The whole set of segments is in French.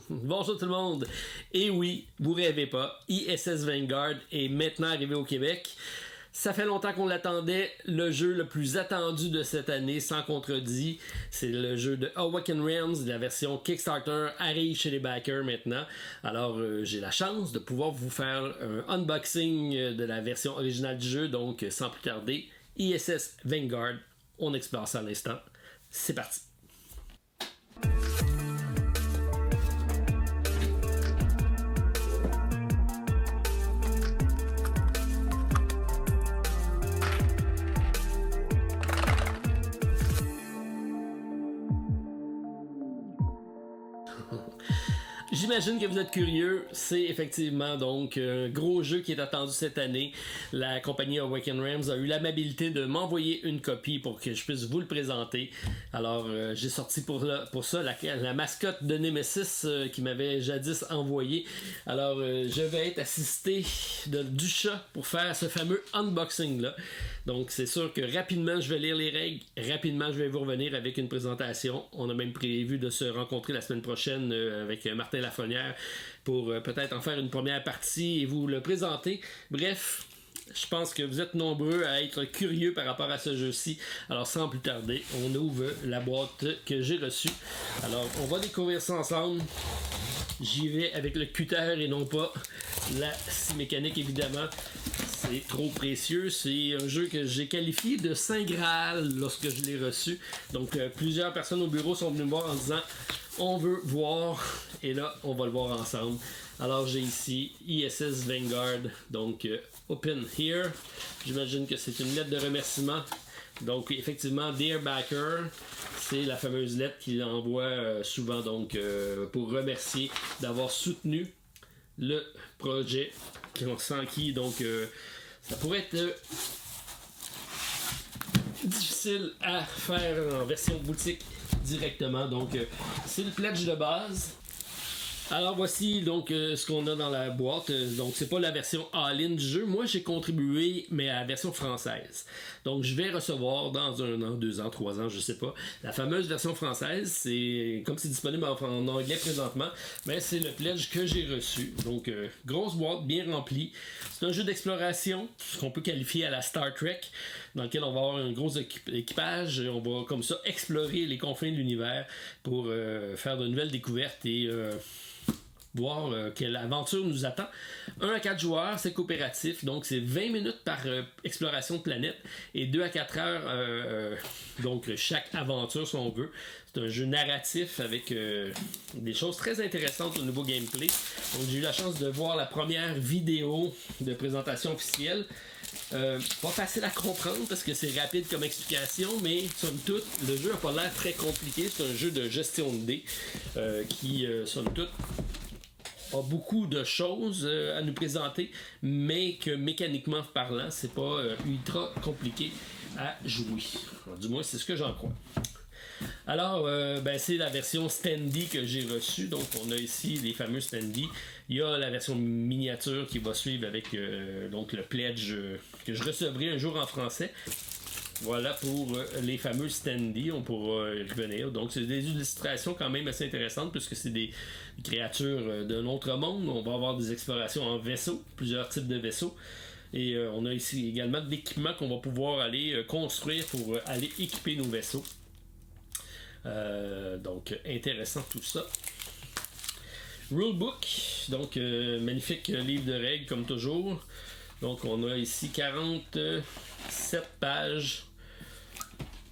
Bonjour tout le monde. Et oui, vous rêvez pas, ISS Vanguard est maintenant arrivé au Québec. Ça fait longtemps qu'on l'attendait, le jeu le plus attendu de cette année, sans contredit. C'est le jeu de Awakened Realms, la version Kickstarter arrive chez les backers maintenant. Alors j'ai la chance de pouvoir vous faire un unboxing de la version originale du jeu, donc sans plus tarder, ISS Vanguard, on explore ça à l'instant. C'est parti. J'imagine que vous êtes curieux, c'est effectivement donc un gros jeu qui est attendu cette année. La compagnie Awakened Realms a eu l'amabilité de m'envoyer une copie pour que je puisse vous le présenter. Alors j'ai sorti pour ça la mascotte de Nemesis qui m'avait jadis envoyé. Alors je vais être assisté du chat pour faire ce fameux unboxing là. Donc c'est sûr que rapidement je vais lire les règles, rapidement je vais vous revenir avec une présentation. On a même prévu de se rencontrer la semaine prochaine avec Martin Lafrenière pour peut-être en faire une première partie et vous le présenter. Bref, je pense que vous êtes nombreux à être curieux par rapport à ce jeu-ci. Alors sans plus tarder, on ouvre la boîte que j'ai reçue. Alors on va découvrir ça ensemble. J'y vais avec le cutter et non pas la scie mécanique évidemment. C'est trop précieux. C'est un jeu que j'ai qualifié de Saint Graal lorsque je l'ai reçu. Donc plusieurs personnes au bureau sont venues me voir en disant on veut voir, et là on va le voir ensemble. Alors j'ai ici ISS Vanguard, donc Open Here. J'imagine que c'est une lettre de remerciement. Donc effectivement, Dear Backer, c'est la fameuse lettre qu'il envoie souvent donc pour remercier d'avoir soutenu le projet sans qui donc ça pourrait être difficile à faire en version boutique directement. Donc c'est le pledge de base. Alors voici donc ce qu'on a dans la boîte. Donc c'est pas la version all-in du jeu. Moi j'ai contribué mais à la version française. Donc je vais recevoir dans 1 an, 2 ans, 3 ans, je sais pas. La fameuse version française, c'est comme c'est disponible en anglais présentement, mais c'est le pledge que j'ai reçu. Donc grosse boîte bien remplie. C'est un jeu d'exploration, ce qu'on peut qualifier à la Star Trek, dans lequel on va avoir un gros équipage. On va comme ça explorer les confins de l'univers pour faire de nouvelles découvertes et voir quelle aventure nous attend. 1 à 4 joueurs, c'est coopératif, donc c'est 20 minutes par exploration de planète et 2 à 4 heures donc chaque aventure si on veut. C'est un jeu narratif avec des choses très intéressantes au niveau gameplay. Donc j'ai eu la chance de voir la première vidéo de présentation officielle. Pas facile à comprendre parce que c'est rapide comme explication, mais somme toute, le jeu n'a pas l'air très compliqué. C'est un jeu de gestion de dés qui, somme toute, a beaucoup de choses à nous présenter, mais que mécaniquement parlant, c'est pas ultra compliqué à jouer. Alors, du moins, c'est ce que j'en crois. Alors, c'est la version standy que j'ai reçue. Donc, on a ici les fameux standy. Il y a la version miniature qui va suivre avec donc le pledge que je recevrai un jour en français. Voilà pour les fameux standy, on pourra y revenir. Donc c'est des illustrations quand même assez intéressantes puisque c'est des créatures d'un autre monde. On va avoir des explorations en vaisseau, plusieurs types de vaisseaux. Et on a ici également de l'équipement qu'on va pouvoir aller construire pour aller équiper nos vaisseaux. Donc intéressant tout ça. Rulebook, donc magnifique livre de règles comme toujours. Donc on a ici 47 pages.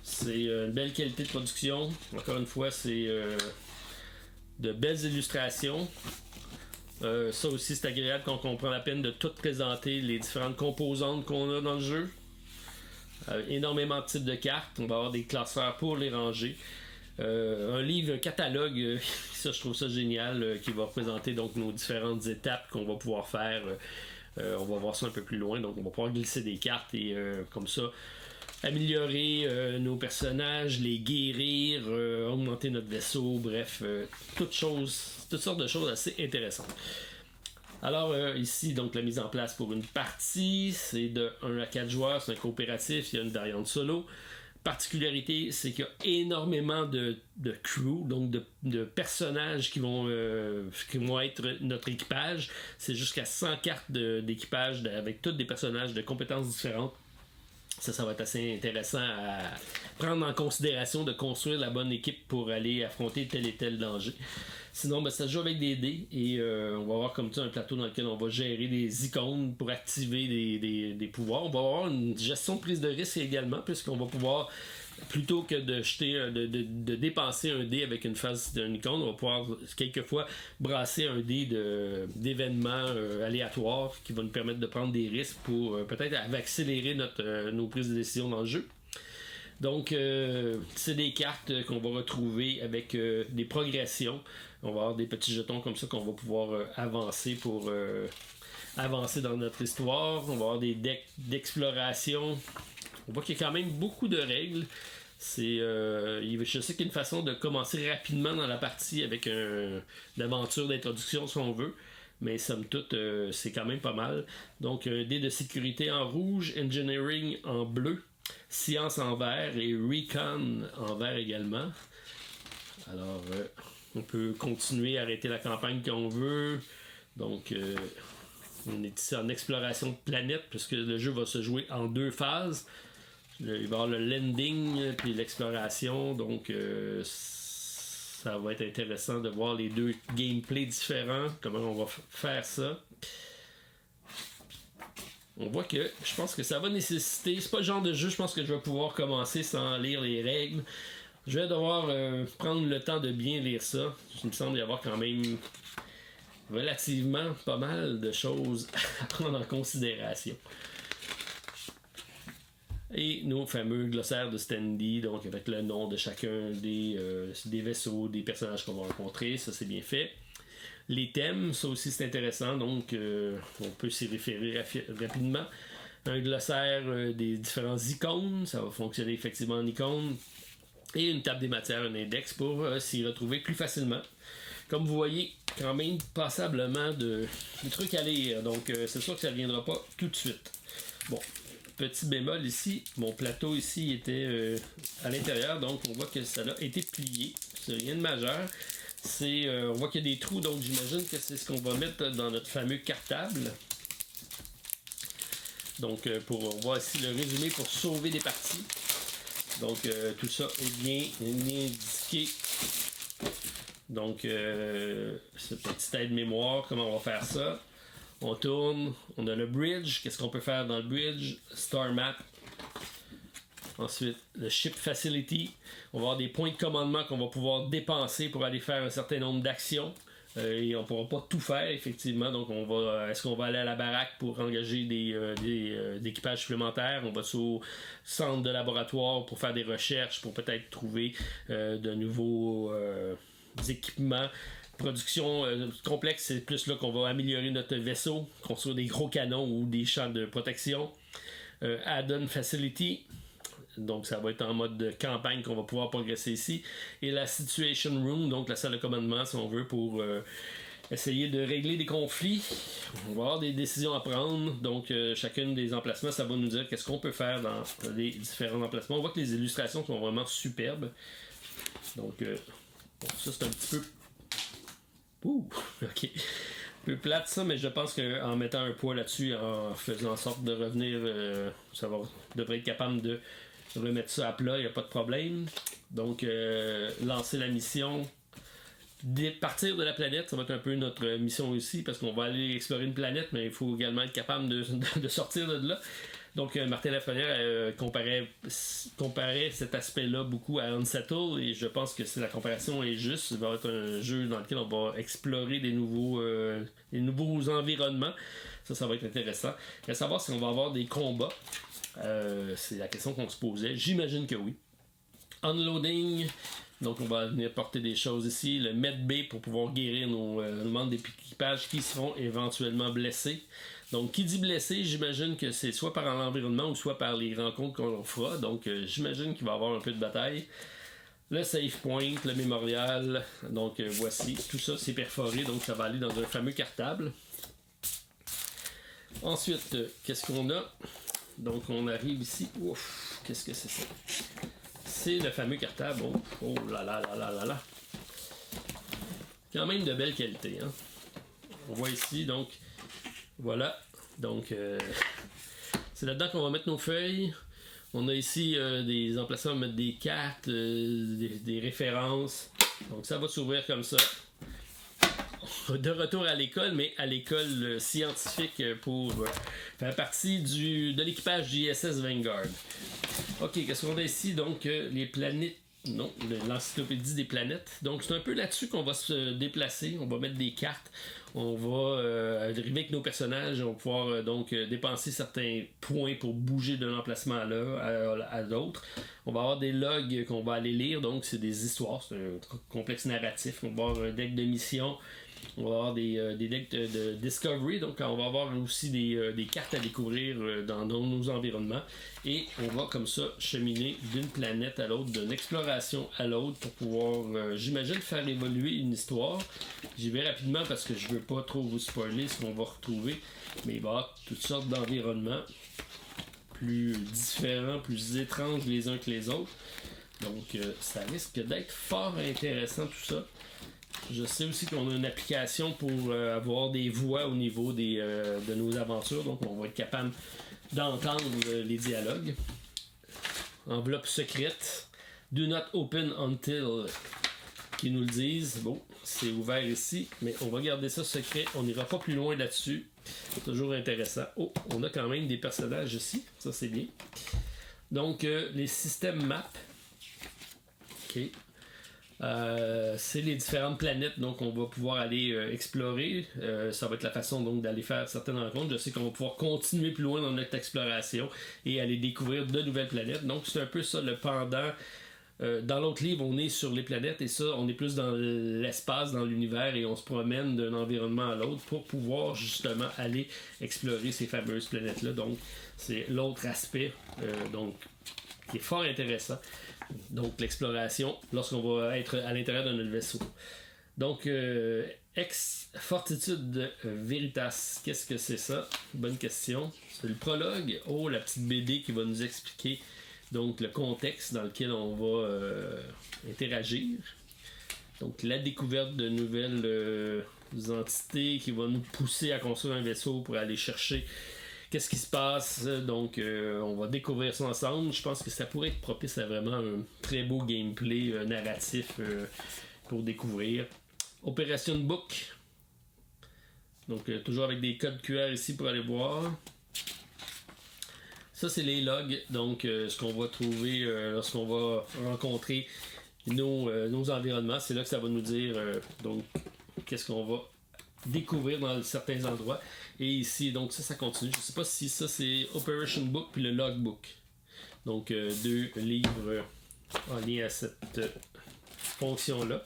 C'est une belle qualité de production. Encore une fois, c'est de belles illustrations. Ça aussi, c'est agréable quand on prend la peine de tout présenter, les différentes composantes qu'on a dans le jeu. Énormément de types de cartes. On va avoir des classeurs pour les ranger. Un livre, un catalogue, ça je trouve ça génial, qui va représenter donc nos différentes étapes qu'on va pouvoir faire. On va voir ça un peu plus loin, donc on va pouvoir glisser des cartes et comme ça améliorer nos personnages, les guérir, augmenter notre vaisseau, bref, toutes sortes de choses assez intéressantes. Alors ici, donc la mise en place pour une partie, c'est de 1 à 4 joueurs, c'est un coopératif, il y a une variante solo. particularité, c'est qu'il y a énormément de crew, donc de personnages qui vont être notre équipage. C'est jusqu'à 100 cartes d'équipage avec tous des personnages de compétences différentes. Ça va être assez intéressant à prendre en considération de construire la bonne équipe pour aller affronter tel et tel danger. Sinon, ça se joue avec des dés et on va avoir comme ça un plateau dans lequel on va gérer des icônes pour activer des pouvoirs. On va avoir une gestion de prise de risque également, puisqu'on va pouvoir, plutôt que de jeter, de dépenser un dé avec une face d'une icône, on va pouvoir quelquefois brasser un dé d'événements aléatoires qui va nous permettre de prendre des risques pour peut-être accélérer nos prises de décision dans le jeu. Donc, c'est des cartes qu'on va retrouver avec des progressions. On va avoir des petits jetons comme ça qu'on va pouvoir avancer pour avancer dans notre histoire. On va avoir des decks d'exploration. On voit qu'il y a quand même beaucoup de règles. Je sais qu'il y a une façon de commencer rapidement dans la partie avec une aventure d'introduction si on veut. Mais somme toute, c'est quand même pas mal. Donc, un dé de sécurité en rouge, Engineering en bleu, Science en vert et Recon en vert également. Alors, on peut continuer à arrêter la campagne qu'on veut. Donc, on est ici en exploration de planète, puisque le jeu va se jouer en 2 phases. Il va y avoir le landing puis l'exploration. Donc, ça va être intéressant de voir les 2 gameplays différents, comment on va faire ça. On voit que je pense que ça va nécessiter, c'est pas le genre de jeu je pense que je vais pouvoir commencer sans lire les règles. Je vais devoir prendre le temps de bien lire ça. Il me semble y avoir quand même relativement pas mal de choses à prendre en considération. Et nos fameux glossaires de Standy, donc avec le nom de chacun des vaisseaux, des personnages qu'on va rencontrer, ça c'est bien fait. Les thèmes, ça aussi c'est intéressant, donc on peut s'y référer rapidement. Un glossaire des différents icônes, ça va fonctionner effectivement en icônes. Et une table des matières, un index pour s'y retrouver plus facilement. Comme vous voyez, quand même passablement de trucs à lire, donc c'est sûr que ça ne viendra pas tout de suite. Bon, petit bémol ici, mon plateau ici était à l'intérieur, donc on voit que ça a été plié, c'est rien de majeur. On voit qu'il y a des trous, donc j'imagine que c'est ce qu'on va mettre dans notre fameux cartable. Donc, on voit ici le résumé pour sauver des parties. Donc, tout ça est bien indiqué. Donc, cette petite aide-mémoire, comment on va faire ça. On tourne, on a le bridge, qu'est-ce qu'on peut faire dans le bridge, Star Map. Ensuite, le Ship Facility. On va avoir des points de commandement qu'on va pouvoir dépenser pour aller faire un certain nombre d'actions. Et on ne pourra pas tout faire, effectivement. Donc, est-ce qu'on va aller à la baraque pour engager des équipages supplémentaires? On va au centre de laboratoire pour faire des recherches, pour peut-être trouver de nouveaux équipements. Production complexe, c'est plus là qu'on va améliorer notre vaisseau, construire des gros canons ou des champs de protection. Add-on Facility. Donc, ça va être en mode de campagne qu'on va pouvoir progresser ici. Et la Situation Room, donc la salle de commandement, si on veut, pour essayer de régler des conflits. On va avoir des décisions à prendre. Donc, chacun des emplacements, ça va nous dire qu'est-ce qu'on peut faire dans les différents emplacements. On voit que les illustrations sont vraiment superbes. Donc, ça, c'est un petit peu... Ouh, ok. Un peu plate ça, mais je pense qu'en mettant un poids là-dessus, en faisant en sorte de revenir, devrait être capable de remettre ça à plat, il n'y a pas de problème. Donc, lancer la mission, partir de la planète, ça va être un peu notre mission aussi, parce qu'on va aller explorer une planète, mais il faut également être capable de sortir de là. Donc, Martin Lafrenière comparait cet aspect-là beaucoup à Unsettled, et je pense que si la comparaison est juste, ça va être un jeu dans lequel on va explorer des nouveaux environnements. Ça va être intéressant. Il va savoir si on va avoir des combats. C'est la question qu'on se posait. J'imagine que oui. Unloading. Donc, on va venir porter des choses ici. Le Med-Bay pour pouvoir guérir nos membres d'équipage qui seront éventuellement blessés. Donc, qui dit blessé, j'imagine que c'est soit par l'environnement ou soit par les rencontres qu'on fera. Donc, j'imagine qu'il va y avoir un peu de bataille. Le save point, le mémorial. Donc, voici. Tout ça, c'est perforé. Donc, ça va aller dans un fameux cartable. Ensuite, qu'est-ce qu'on a? Donc, on arrive ici. Ouf, qu'est-ce que c'est ça? c'est le fameux cartable. Oh là là là là là là. Quand même de belle qualité. Hein? On voit ici, donc, voilà. Donc, c'est là-dedans qu'on va mettre nos feuilles. On a ici des emplacements pour mettre des cartes, des références. Donc, ça va s'ouvrir comme ça. De retour à l'école, mais à l'école scientifique pour faire partie de l'équipage du ISS Vanguard. Ok, qu'est-ce qu'on a ici? Donc, les planètes. Non, l'encyclopédie des planètes. Donc, c'est un peu là-dessus qu'on va se déplacer. On va mettre des cartes. On va arriver avec nos personnages. On va pouvoir donc dépenser certains points pour bouger d'un emplacement à l'autre. On va avoir des logs qu'on va aller lire. Donc, c'est des histoires. C'est un complexe narratif. On va avoir un deck de mission. On va avoir des decks de Discovery, donc on va avoir aussi des cartes à découvrir dans nos environnements. Et on va comme ça cheminer d'une planète à l'autre, d'une exploration à l'autre pour pouvoir, j'imagine, faire évoluer une histoire. J'y vais rapidement parce que je veux pas trop vous spoiler ce qu'on va retrouver, mais il va y avoir toutes sortes d'environnements plus différents, plus étranges les uns que les autres. Donc ça risque d'être fort intéressant tout ça. Je sais aussi qu'on a une application pour avoir des voix au niveau de nos aventures, donc on va être capable d'entendre les dialogues. Enveloppe secrète. Do not open until qu'ils nous le disent. Bon, c'est ouvert ici, mais on va garder ça secret. On n'ira pas plus loin là-dessus. C'est toujours intéressant. Oh, on a quand même des personnages ici. Ça, c'est bien. Donc, les systèmes map. OK. C'est les différentes planètes donc on va pouvoir aller explorer. Ça va être la façon donc d'aller faire certaines rencontres. Je sais qu'on va pouvoir continuer plus loin dans notre exploration et aller découvrir de nouvelles planètes. Donc c'est un peu ça le pendant. Dans l'autre livre, on est sur les planètes et ça, on est plus dans l'espace, dans l'univers et on se promène d'un environnement à l'autre pour pouvoir justement aller explorer ces fameuses planètes-là. Donc c'est l'autre aspect donc qui est fort intéressant. Donc l'exploration lorsqu'on va être à l'intérieur de notre vaisseau. Donc Ex Fortitude Veritas, qu'est-ce que c'est ça? Bonne question. C'est le prologue. Oh, la petite BD qui va nous expliquer donc le contexte dans lequel on va interagir. Donc la découverte de nouvelles entités qui vont nous pousser à construire un vaisseau pour aller chercher qu'est-ce qui se passe. Donc on va découvrir ça ensemble. Je pense que ça pourrait être propice à vraiment un très beau gameplay narratif pour découvrir. Operation Book. Donc toujours avec des codes QR ici pour aller voir. Ça c'est les logs. Donc ce qu'on va trouver lorsqu'on va rencontrer nos environnements. C'est là que ça va nous dire donc qu'est-ce qu'on va découvrir dans certains endroits. Et ici, donc ça continue. Je ne sais pas si ça c'est Operation Book puis le Logbook. Donc deux livres en lien à cette fonction-là.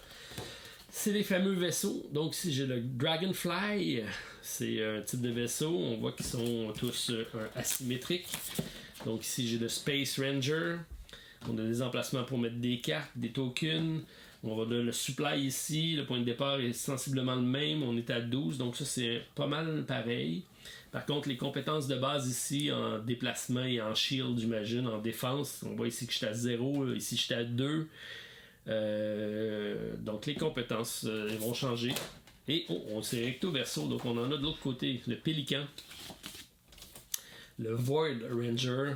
C'est les fameux vaisseaux. Donc ici j'ai le Dragonfly. C'est un type de vaisseau. On voit qu'ils sont tous asymétriques. Donc ici j'ai le Space Ranger. On a des emplacements pour mettre des cartes, des tokens. On va le supply ici, le point de départ est sensiblement le même, on est à 12, donc ça c'est pas mal pareil. Par contre, les compétences de base ici, en déplacement et en shield, j'imagine, en défense, on voit ici que je suis à 0, ici je suis à 2. Donc les compétences vont changer. Et c'est recto verso, donc on en a de l'autre côté, le Pélican, le Void Ranger.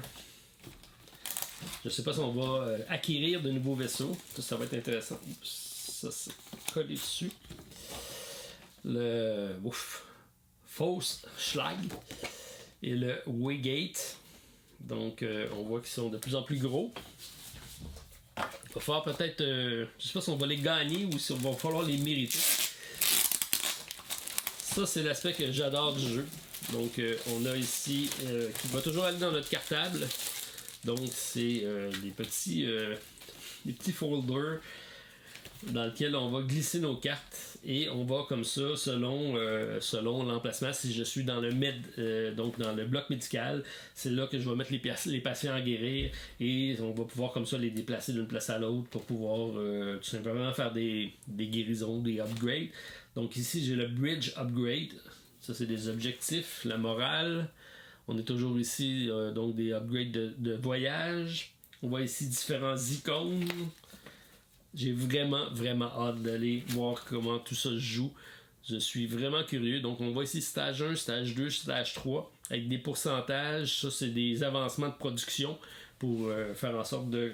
Je sais pas si on va acquérir de nouveaux vaisseaux. Ça va être intéressant. Ça, c'est collé dessus. Le Fausse Schlag et le Waygate. Donc, on voit qu'ils sont de plus en plus gros. Il va falloir peut-être... je sais pas si on va les gagner ou si on va falloir les mériter. Ça, c'est l'aspect que j'adore du jeu. Donc, on a ici... qui va toujours aller dans notre cartable. Donc, c'est des petits folders dans lesquels on va glisser nos cartes et on va comme ça, selon l'emplacement, si je suis dans le donc dans le bloc médical, c'est là que je vais mettre les patients à guérir et on va pouvoir comme ça les déplacer d'une place à l'autre pour pouvoir tout simplement faire des guérisons, des upgrades. Donc ici, j'ai le Bridge Upgrade. Ça, c'est des objectifs, la morale. On est toujours ici, donc des upgrades de voyage. On voit ici différents icônes. J'ai vraiment hâte d'aller voir comment tout ça se joue. Je suis vraiment curieux. Donc on voit ici stage 1, stage 2, stage 3 avec des pourcentages. Ça, c'est des avancements de production pour faire en sorte de...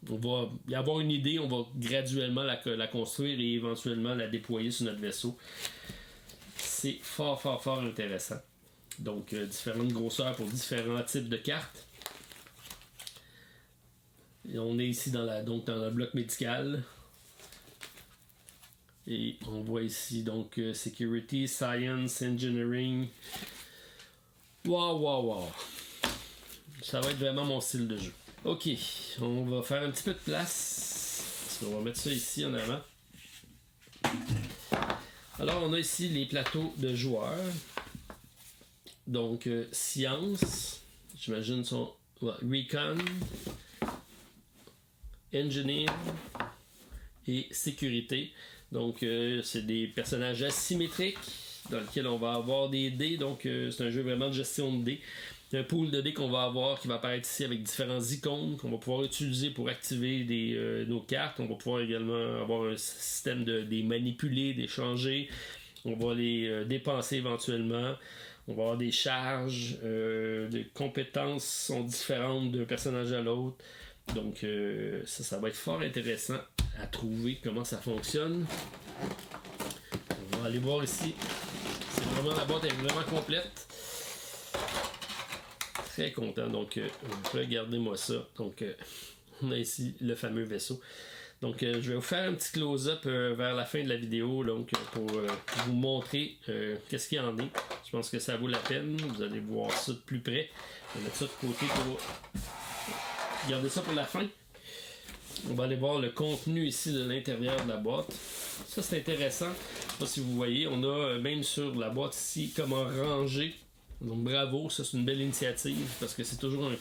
on va y avoir une idée, on va graduellement la construire et éventuellement la déployer sur notre vaisseau. C'est fort intéressant. Donc différentes grosseurs pour différents types de cartes. Et on est ici dans le bloc médical. Et on voit ici donc Security, Science, Engineering. Wow. Ça va être vraiment mon style de jeu. Ok, on va faire un petit peu de place. On va mettre ça ici en avant. Alors on a ici les plateaux de joueurs. Donc Science, j'imagine sont Recon, Engineer et Sécurité. Donc c'est des personnages asymétriques dans lesquels on va avoir des dés. Donc c'est un jeu vraiment de gestion de dés. Un pool de dés qu'on va avoir qui va apparaître ici avec différents icônes qu'on va pouvoir utiliser pour activer nos cartes. On va pouvoir également avoir un système de les manipuler, d'échanger. On va les dépenser éventuellement. On va avoir des charges. Les compétences sont différentes d'un personnage à l'autre. Donc ça va être fort intéressant à trouver comment ça fonctionne. On va aller voir ici. C'est vraiment, la boîte est vraiment complète. Très content. Donc regardez-moi ça. Donc on a ici le fameux vaisseau. Donc je vais vous faire un petit close-up vers la fin de la vidéo donc, pour vous montrer qu'est-ce qu'il y en est. Je pense que ça vaut la peine. Vous allez voir ça de plus près. On va mettre ça de côté pour garder ça pour la fin. On va aller voir le contenu ici de l'intérieur de la boîte. Ça c'est intéressant. Je sais pas si vous voyez, on a même sur la boîte ici comment ranger. Donc bravo, ça c'est une belle initiative parce que c'est toujours un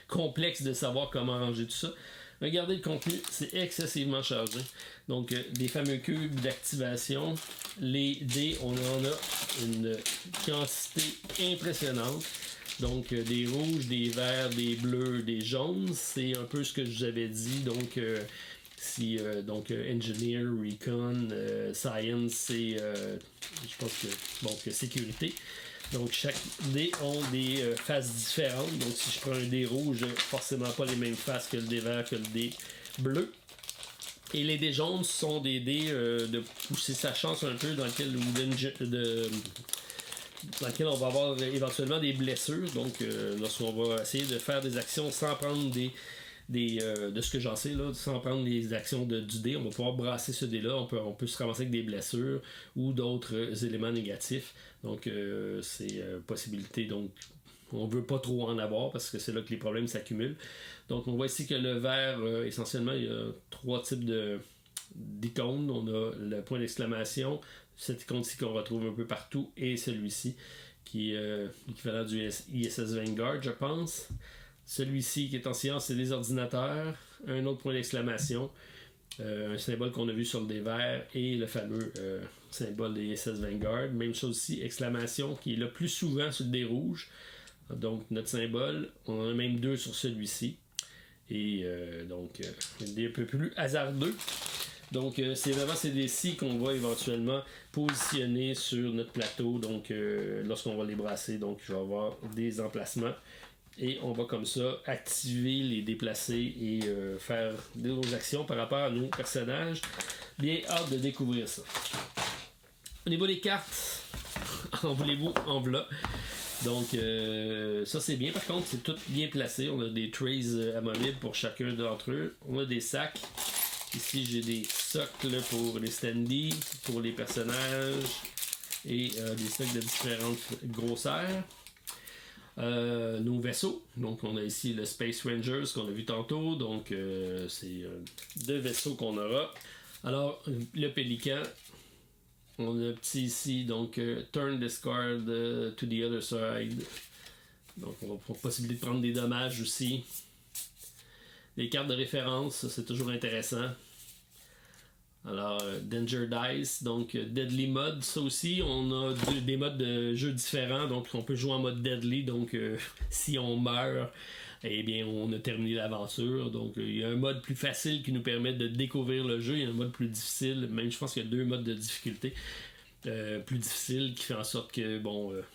complexe de savoir comment ranger tout ça. Regardez le contenu, c'est excessivement chargé. Donc des fameux cubes d'activation. Les dés, on en a une quantité impressionnante. Donc des rouges, des verts, des bleus, des jaunes, c'est un peu ce que je vous avais dit. Donc Engineer, Recon, Science, c'est je pense que sécurité. Donc chaque dé ont des faces différentes. Donc si je prends un dé rouge, forcément pas les mêmes faces que le dé vert, que le dé bleu. Et les dés jaunes sont des dés de pousser sa chance un peu dans lequel on va avoir éventuellement des blessures. Donc lorsqu'on va essayer de faire des actions sans prendre de ce que j'en sais, là, sans prendre les actions du dé, on va pouvoir brasser ce dé-là, on peut se ramasser avec des blessures ou d'autres éléments négatifs. Donc c'est possibilité, donc on veut pas trop en avoir parce que c'est là que les problèmes s'accumulent. Donc on voit ici que le vert, essentiellement, il y a 3 types d'icônes. On a le point d'exclamation, cette icône-ci qu'on retrouve un peu partout, et celui-ci qui est l'équivalent du ISS Vanguard, je pense. Celui-ci qui est en science, c'est les ordinateurs. Un autre point d'exclamation. Un symbole qu'on a vu sur le dé vert et le fameux symbole des ISS Vanguard. Même chose ici, exclamation, qui est le plus souvent sur le dé rouge. Donc notre symbole, on en a même 2 sur celui-ci. Et un dé un peu plus hasardeux. Donc c'est vraiment ces dés-ci qu'on va éventuellement positionner sur notre plateau. Donc lorsqu'on va les brasser, donc je vais avoir des emplacements. Et on va comme ça activer, les déplacer et faire nos actions par rapport à nos personnages. Bien hâte de découvrir ça. Au niveau des cartes, en voulez-vous, en voilà. Donc ça c'est bien. Par contre, c'est tout bien placé. On a des trays amovibles pour chacun d'entre eux. On a des sacs. Ici j'ai des socles pour les standees, pour les personnages. Et des socles de différentes grosseurs. Nos vaisseaux, donc on a ici le Space Rangers qu'on a vu tantôt, donc c'est 2 vaisseaux qu'on aura. Alors le Pélican, on a un petit ici, donc Turn Discard to the other side, donc on va avoir possibilité de prendre des dommages aussi. Les cartes de référence, ça, c'est toujours intéressant. Alors, Danger Dice, donc Deadly Mode, ça aussi, on a des modes de jeu différents, donc on peut jouer en mode Deadly, donc si on meurt eh bien, on a terminé l'aventure. Donc, il y a un mode plus facile qui nous permet de découvrir le jeu. Il y a un mode plus difficile. Même, je pense qu'il y a 2 modes de difficulté plus difficiles qui fait en sorte que,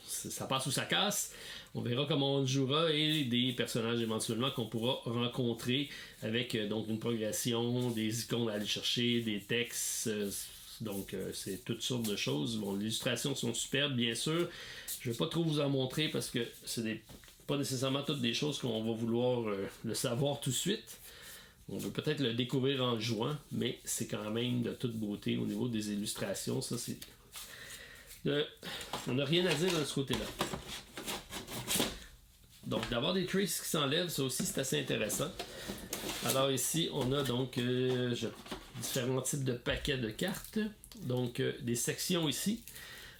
ça passe ou ça casse. On verra comment on le jouera et des personnages éventuellement qu'on pourra rencontrer avec donc une progression, des icônes à aller chercher, des textes. C'est toutes sortes de choses. Bon, les illustrations sont superbes, bien sûr. Je ne vais pas trop vous en montrer parce que c'est pas nécessairement toutes des choses qu'on va vouloir le savoir tout de suite. On veut peut-être le découvrir en le jouant, mais c'est quand même de toute beauté au niveau des illustrations. Ça, c'est... On n'a rien à dire de ce côté-là. Donc, d'avoir des traces qui s'enlèvent, ça aussi, c'est assez intéressant. Alors ici, on a donc différents types de paquets de cartes. Donc, des sections ici.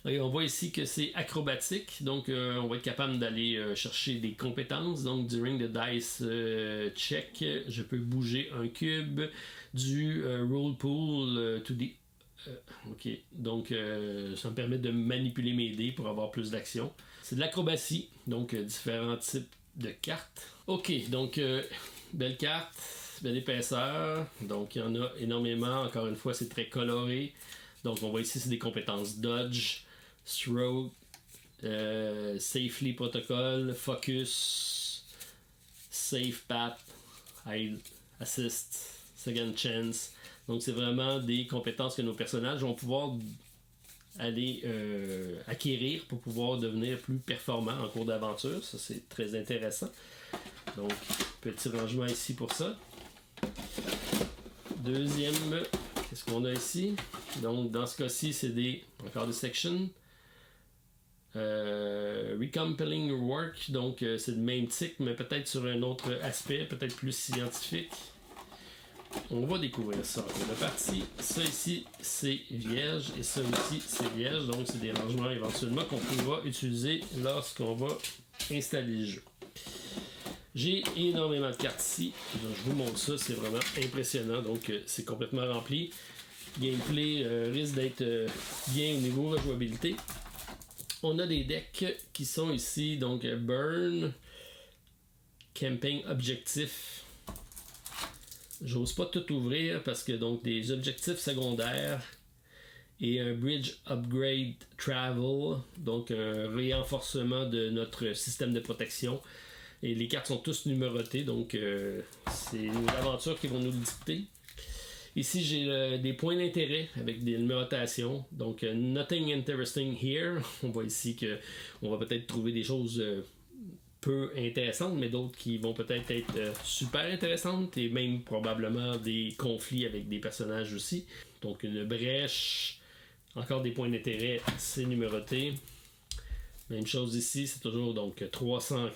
Et on voit ici que c'est acrobatique. Donc, on va être capable d'aller chercher des compétences. Donc, during the dice check, je peux bouger un cube du roll pool to the... OK. Donc, ça me permet de manipuler mes dés pour avoir plus d'action. C'est de l'acrobatie. Donc, différents types de cartes. OK. Donc, belle carte. Belle épaisseur. Donc, il y en a énormément. Encore une fois, c'est très coloré. Donc, on voit ici, c'est des compétences dodge, stroke, safely protocol, focus, safe path, hide, assist, second chance. Donc, c'est vraiment des compétences que nos personnages vont pouvoir aller acquérir pour pouvoir devenir plus performants en cours d'aventure. Ça, c'est très intéressant. Donc, petit rangement ici pour ça. Deuxième, qu'est-ce qu'on a ici? Donc, dans ce cas-ci, c'est encore des sections. Recompelling work, donc c'est le même type, mais peut-être sur un autre aspect, peut-être plus scientifique. On va découvrir ça. On est parti. Ça ici, c'est vierge, et ça aussi, c'est vierge. Donc, c'est des rangements éventuellement qu'on pourra utiliser lorsqu'on va installer le jeu. J'ai énormément de cartes ici. Donc, je vous montre ça, c'est vraiment impressionnant. Donc, c'est complètement rempli. Gameplay risque d'être bien au niveau rejouabilité. On a des decks qui sont ici, donc Burn, Camping Objectif. J'ose pas tout ouvrir parce que donc des objectifs secondaires et un Bridge Upgrade Travel, donc un renforcement de notre système de protection. Et les cartes sont tous numérotées, donc c'est les aventures qui vont nous le dicter. Ici, j'ai des points d'intérêt avec des numérotations. Donc, nothing interesting here. On voit ici qu'on va peut-être trouver des choses peu intéressantes, mais d'autres qui vont peut-être être super intéressantes et même probablement des conflits avec des personnages aussi. Donc, une brèche, encore des points d'intérêt, c'est numéroté. Même chose ici, c'est toujours donc 300.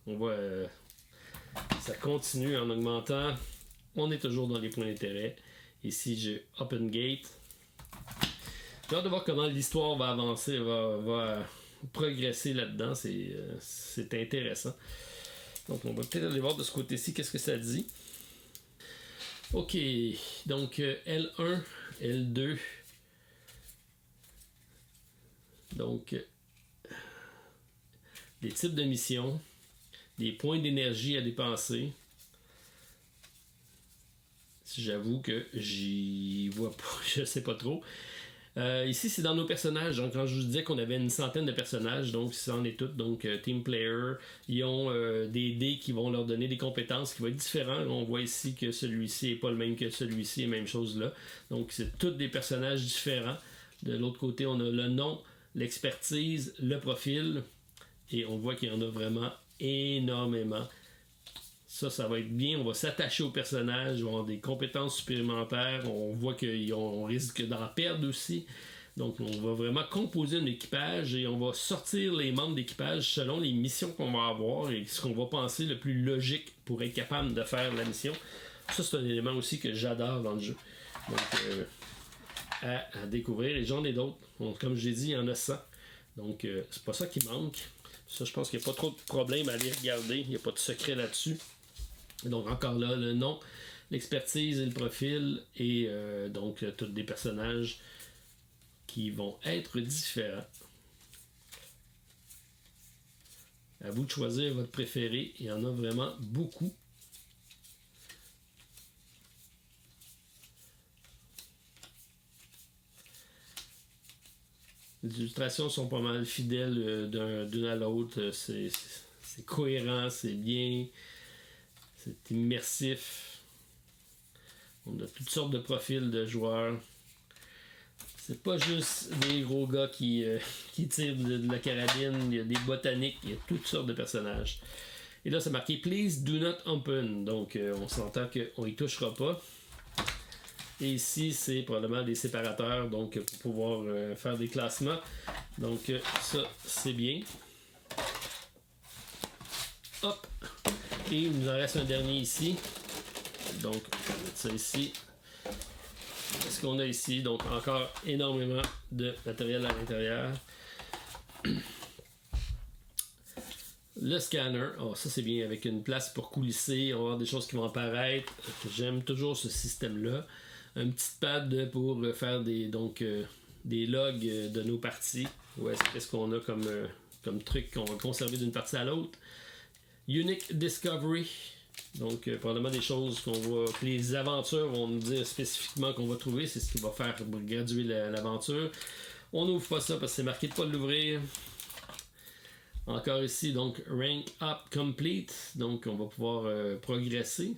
On voit, ça continue en augmentant. On est toujours dans les points d'intérêt. Ici, j'ai Open Gate. J'ai hâte de voir comment l'histoire va avancer, va progresser là-dedans. C'est intéressant. Donc, on va peut-être aller voir de ce côté-ci qu'est-ce que ça dit. OK. Donc, L1, L2. Donc, des types de missions, des points d'énergie à dépenser. J'avoue que j'y vois pas, je sais pas trop. Ici, c'est dans nos personnages. Donc, quand je vous disais qu'on avait une centaine de personnages, donc ça en est tout. Donc, Team Player, ils ont des dés qui vont leur donner des compétences qui vont être différentes. On voit ici que celui-ci n'est pas le même que celui-ci, même chose là. Donc, c'est tous des personnages différents. De l'autre côté, on a le nom, l'expertise, le profil. Et on voit qu'il y en a vraiment énormément. Ça va être bien. On va s'attacher aux personnages, ils vont avoir des compétences supplémentaires. On voit qu'on risque d'en perdre aussi. Donc, on va vraiment composer un équipage et on va sortir les membres d'équipage selon les missions qu'on va avoir et ce qu'on va penser le plus logique pour être capable de faire la mission. Ça, c'est un élément aussi que j'adore dans le jeu. Donc, à découvrir. Et j'en ai d'autres. Donc, comme je l'ai dit, il y en a 100. Donc, c'est pas ça qui manque. Ça, je pense qu'il n'y a pas trop de problème à aller regarder. Il n'y a pas de secret là-dessus. Donc, encore là, le nom, l'expertise et le profil. Et donc, tous des personnages qui vont être différents. À vous de choisir votre préféré. Il y en a vraiment beaucoup. Les illustrations sont pas mal fidèles d'une à l'autre. C'est cohérent, c'est bien, c'est immersif. On a toutes sortes de profils de joueurs. C'est pas juste des gros gars qui tirent de la carabine. Il y a des botaniques, il y a toutes sortes de personnages. Et là, c'est marqué Please do not open. Donc, on s'entend qu'on y touchera pas. Et ici, c'est probablement des séparateurs, donc pour pouvoir faire des classements. Donc, ça, c'est bien. Hop! Et il nous en reste un dernier ici. Donc, on va mettre ça ici. Ce qu'on a ici, donc encore énormément de matériel à l'intérieur. Le scanner, oh, ça c'est bien, avec une place pour coulisser, on va avoir des choses qui vont apparaître. J'aime toujours ce système-là. Un petit pad pour faire des logs de nos parties. Qu'est-ce qu'on a comme truc qu'on va conserver d'une partie à l'autre. Unique Discovery. Donc, probablement des choses que les aventures vont nous dire spécifiquement qu'on va trouver. C'est ce qui va faire graduer l'aventure. On n'ouvre pas ça parce que c'est marqué de ne pas l'ouvrir. Encore ici, donc, Rank Up Complete. Donc, on va pouvoir progresser.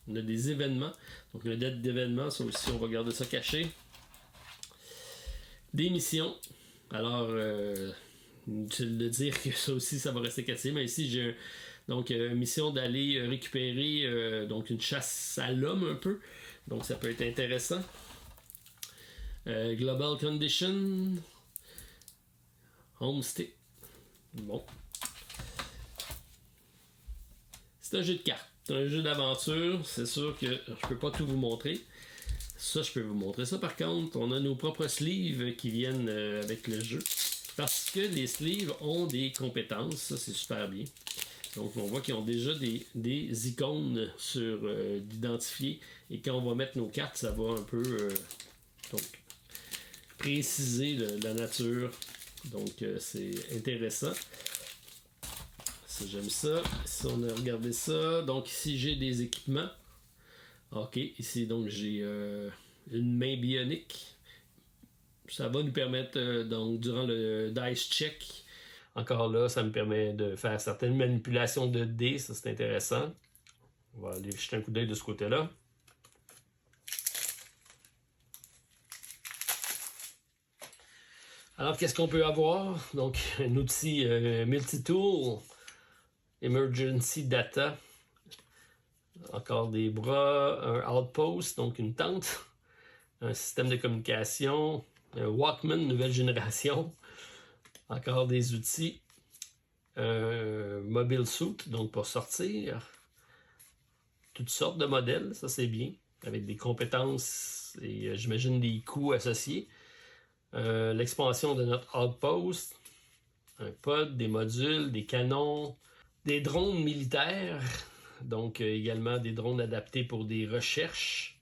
On a des événements. Donc, le date d'événements, ça aussi, on va garder ça caché. Des missions. Alors, inutile de dire que ça aussi, ça va rester caché. Mais ici, j'ai une mission d'aller récupérer donc une chasse à l'homme un peu. Donc, ça peut être intéressant. Global Condition. Homestick. Bon. C'est un jeu de cartes. C'est un jeu d'aventure. C'est sûr que je peux pas tout vous montrer. Ça, je peux vous montrer ça. Par contre, on a nos propres sleeves qui viennent avec le jeu. Parce que les sleeves ont des compétences. Ça, c'est super bien. Donc, on voit qu'ils ont déjà des icônes sur d'identifier. Et quand on va mettre nos cartes, ça va un peu préciser la nature. Donc, c'est intéressant. Ça, j'aime ça. Ici, on a regardé ça. Donc, ici, j'ai des équipements. OK. Ici, donc, j'ai une main bionique. Ça va nous permettre, donc, durant le dice check, encore là, ça me permet de faire certaines manipulations de dés. Ça, c'est intéressant. On va aller jeter un coup d'œil de ce côté-là. Alors, qu'est-ce qu'on peut avoir? Donc, un outil multi-tool, Emergency Data, encore des bras, un outpost, donc une tente, un système de communication, un Walkman nouvelle génération, encore des outils, mobile suit, donc pour sortir, toutes sortes de modèles, ça c'est bien, avec des compétences et j'imagine des coûts associés. L'expansion de notre outpost, un pod, des modules, des canons, des drones militaires, donc également des drones adaptés pour des recherches.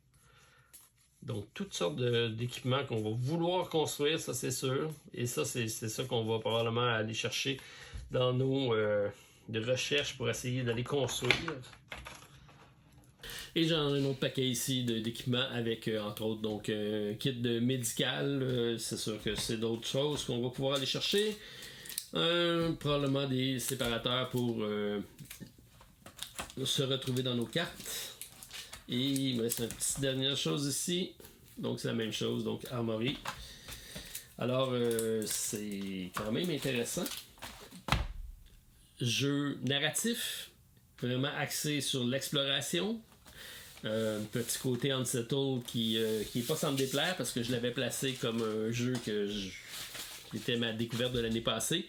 Donc toutes sortes d'équipements qu'on va vouloir construire, ça c'est sûr. Et ça, c'est ça qu'on va probablement aller chercher dans nos recherches pour essayer d'aller construire. Et j'en ai un autre paquet ici d'équipements avec, entre autres, donc kit de médical. C'est sûr que c'est d'autres choses qu'on va pouvoir aller chercher. Probablement des séparateurs pour se retrouver dans nos cartes. Et il me reste une petite dernière chose ici. Donc c'est la même chose, donc armory. Alors c'est quand même intéressant. Jeu narratif, vraiment axé sur l'exploration. Petit côté Unsettled qui est pas sans me déplaire parce que je l'avais placé comme un jeu qui était ma découverte de l'année passée.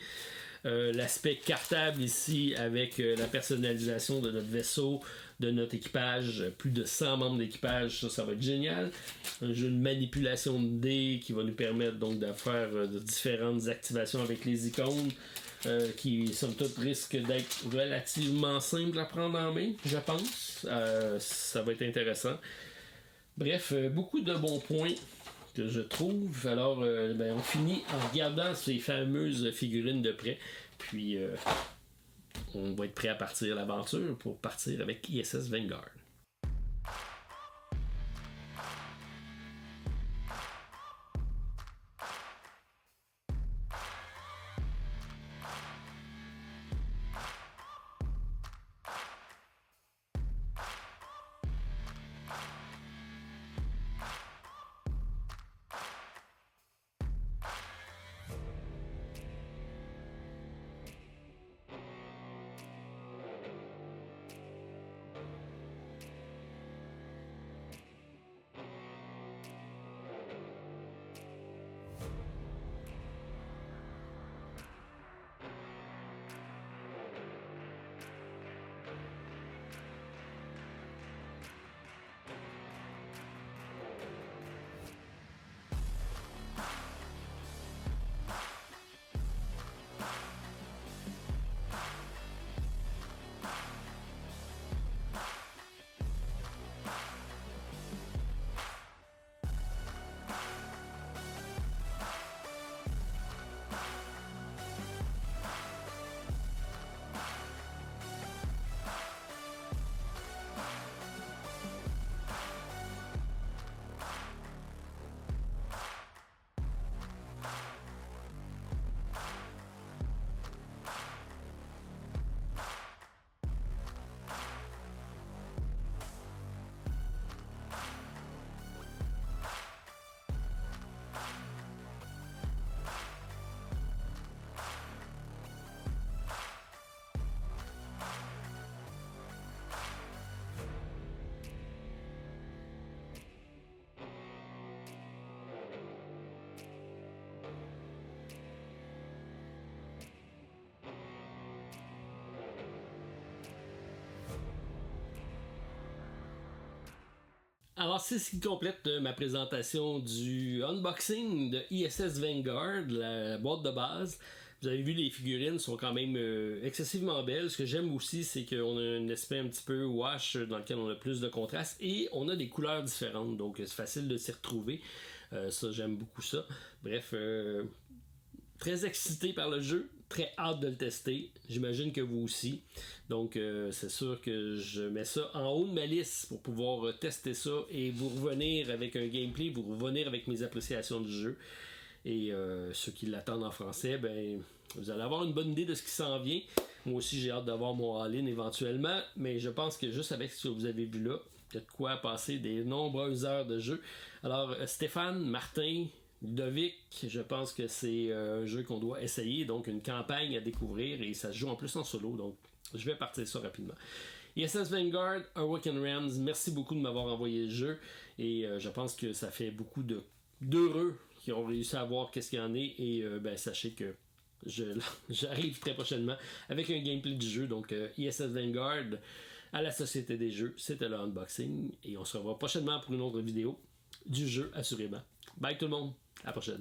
L'aspect cartable ici avec la personnalisation de notre vaisseau, de notre équipage, plus de 100 membres d'équipage, ça va être génial. Un jeu de manipulation de dés qui va nous permettre donc de faire de différentes activations avec les icônes. Qui, somme toute, risque d'être relativement simple à prendre en main, je pense. Ça va être intéressant. Bref, beaucoup de bons points que je trouve. Alors, on finit en regardant ces fameuses figurines de près. Puis, on va être prêt à partir l'aventure pour partir avec ISS Vanguard. Alors, c'est ce qui complète ma présentation du unboxing de ISS Vanguard, la boîte de base. Vous avez vu, les figurines sont quand même excessivement belles. Ce que j'aime aussi, c'est qu'on a un aspect un petit peu wash dans lequel on a plus de contraste et on a des couleurs différentes, donc c'est facile de s'y retrouver. Ça, j'aime beaucoup ça. Bref, très excité par le jeu, très hâte de le tester. J'imagine que vous aussi. Donc, c'est sûr que je mets ça en haut de ma liste pour pouvoir tester ça et vous revenir avec un gameplay, vous revenir avec mes appréciations du jeu. Et ceux qui l'attendent en français, ben, vous allez avoir une bonne idée de ce qui s'en vient. Moi aussi, j'ai hâte d'avoir mon all-in éventuellement, mais je pense que juste avec ce que vous avez vu là, il y a de quoi passer des nombreuses heures de jeu. Alors, Stéphane, Martin, Ludovic, je pense que c'est un jeu qu'on doit essayer, donc une campagne à découvrir, et ça se joue en plus en solo, donc je vais partir ça rapidement. ISS Vanguard, Awaken Realms, merci beaucoup de m'avoir envoyé le jeu, et je pense que ça fait beaucoup d'heureux qui ont réussi à voir qu'est-ce qu'il y en est, et ben, sachez que j'arrive très prochainement avec un gameplay du jeu, donc ISS Vanguard à la Société des Jeux, c'était le unboxing, et on se revoit prochainement pour une autre vidéo du jeu, assurément. Bye tout le monde, à la prochaine.